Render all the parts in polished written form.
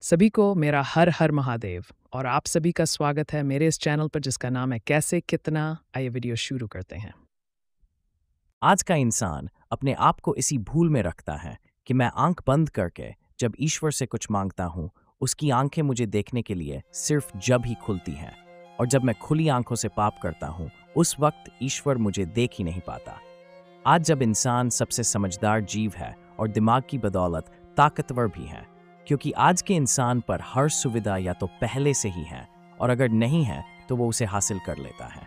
सभी को मेरा हर हर महादेव और आप सभी का स्वागत है मेरे इस चैनल पर जिसका नाम है कैसे कितना। आइए वीडियो शुरू करते हैं। आज का इंसान अपने आप को इसी भूल में रखता है कि मैं आंख बंद करके जब ईश्वर से कुछ मांगता हूँ, उसकी आंखें मुझे देखने के लिए सिर्फ जब ही खुलती हैं, और जब मैं खुली आंखों से पाप करता हूँ उस वक्त ईश्वर मुझे देख ही नहीं पाता। आज जब इंसान सबसे समझदार जीव है और दिमाग की बदौलत ताकतवर भी है, क्योंकि आज के इंसान पर हर सुविधा या तो पहले से ही है और अगर नहीं है तो वो उसे हासिल कर लेता है,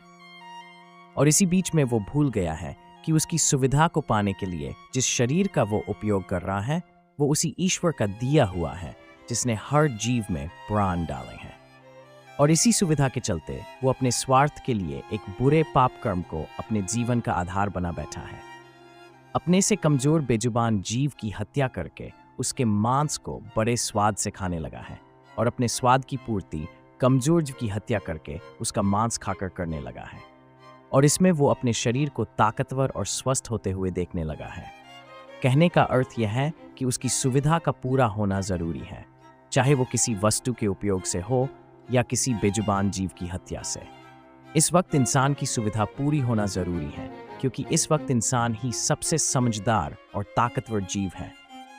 और इसी बीच में वो भूल गया है कि उसकी सुविधा को पाने के लिए जिस शरीर का वो उपयोग कर रहा है वो उसी ईश्वर का दिया हुआ है जिसने हर जीव में प्राण डाले हैं। और इसी सुविधा के चलते वो अपने स्वार्थ के लिए एक बुरे पाप कर्म को अपने जीवन का आधार बना बैठा है। अपने से कमजोर बेजुबान जीव की हत्या करके उसके मांस को बड़े स्वाद से खाने लगा है, और अपने स्वाद की पूर्ति कमजोर जीव की हत्या करके उसका मांस खाकर करने लगा है, और इसमें वो अपने शरीर को ताकतवर और स्वस्थ होते हुए देखने लगा है। कहने का अर्थ यह है कि उसकी सुविधा का पूरा होना जरूरी है, चाहे वो किसी वस्तु के उपयोग से हो या किसी बेजुबान जीव की हत्या से। इस वक्त इंसान की सुविधा पूरी होना जरूरी है, क्योंकि इस वक्त इंसान ही सबसे समझदार और ताकतवर जीव है।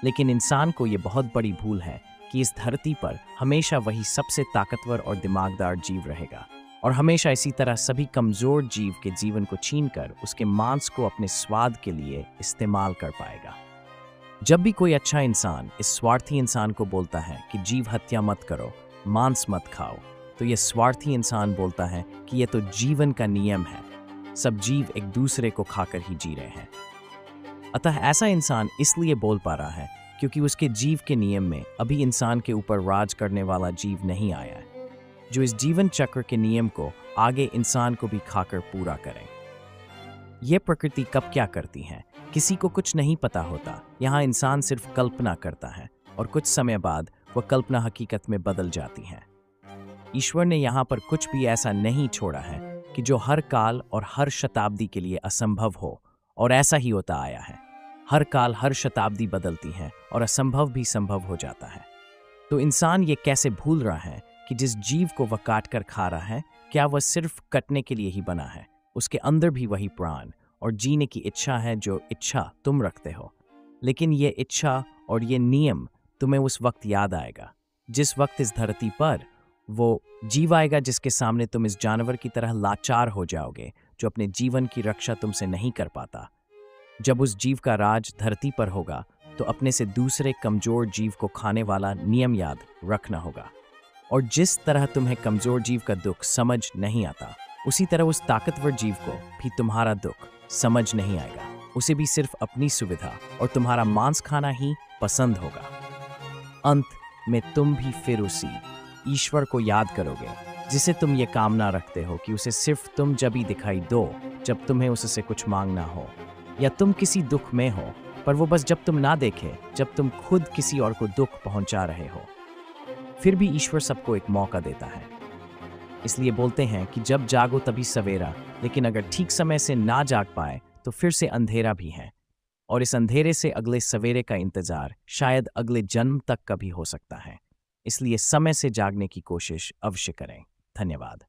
लेकिन इंसान को ये बहुत बड़ी भूल है कि इस धरती पर हमेशा वही सबसे ताकतवर और दिमागदार जीव रहेगा, और हमेशा इसी तरह सभी कमजोर जीव के जीवन को छीनकर उसके मांस को अपने स्वाद के लिए इस्तेमाल कर पाएगा। जब भी कोई अच्छा इंसान इस स्वार्थी इंसान को बोलता है कि जीव हत्या मत करो, मांस मत खाओ, तो यह स्वार्थी इंसान बोलता है कि यह तो जीवन का नियम है, सब जीव एक दूसरे को खाकर ही जी रहे हैं। अतः ऐसा इंसान इसलिए बोल पा रहा है क्योंकि उसके जीव के नियम में अभी इंसान के ऊपर राज करने वाला जीव नहीं आया है, जो इस जीवन चक्र के नियम को आगे इंसान को भी खाकर पूरा करें। यह प्रकृति कब क्या करती है किसी को कुछ नहीं पता होता। यहाँ इंसान सिर्फ कल्पना करता है और कुछ समय बाद वह कल्पना हकीकत में बदल जाती है। ईश्वर ने यहाँ पर कुछ भी ऐसा नहीं छोड़ा है कि जो हर काल और हर शताब्दी के लिए असंभव हो, और ऐसा ही होता आया है। हर काल हर शताब्दी बदलती है और असंभव भी संभव हो जाता है। तो इंसान ये कैसे भूल रहा है कि जिस जीव को वह काट कर खा रहा है, क्या वह सिर्फ कटने के लिए ही बना है? उसके अंदर भी वही प्राण और जीने की इच्छा है जो इच्छा तुम रखते हो। लेकिन ये इच्छा और ये नियम तुम्हें उस वक्त याद आएगा जिस वक्त इस धरती पर वो जीव आएगा जिसके सामने तुम इस जानवर की तरह लाचार हो जाओगे जो अपने जीवन की रक्षा तुमसे नहीं कर पाता। जब उस जीव का राज धरती पर होगा तो अपने से दूसरे कमजोर जीव को खाने वाला नियम याद रखना होगा। और जिस तरह तुम्हें कमजोर जीव का दुख समझ नहीं आता, उसी तरह उस ताकतवर जीव को भी तुम्हारा दुख समझ नहीं आएगा। उसे भी सिर्फ अपनी सुविधा और तुम्हारा मांस खाना ही पसंद होगा। अंत में तुम भी फिर उसी ईश्वर को याद करोगे जिसे तुम ये कामना रखते हो कि उसे सिर्फ तुम जब ही दिखाई दो जब तुम्हें उससे कुछ मांगना हो, या तुम किसी दुख में हो, पर वो बस जब तुम ना देखे जब तुम खुद किसी और को दुख पहुंचा रहे हो। फिर भी ईश्वर सबको एक मौका देता है। इसलिए बोलते हैं कि जब जागो तभी सवेरा, लेकिन अगर ठीक समय से ना जाग पाए तो फिर से अंधेरा भी है, और इस अंधेरे से अगले सवेरे का इंतजार शायद अगले जन्म तक का भी हो सकता है। इसलिए समय से जागने की कोशिश अवश्य करें। धन्यवाद।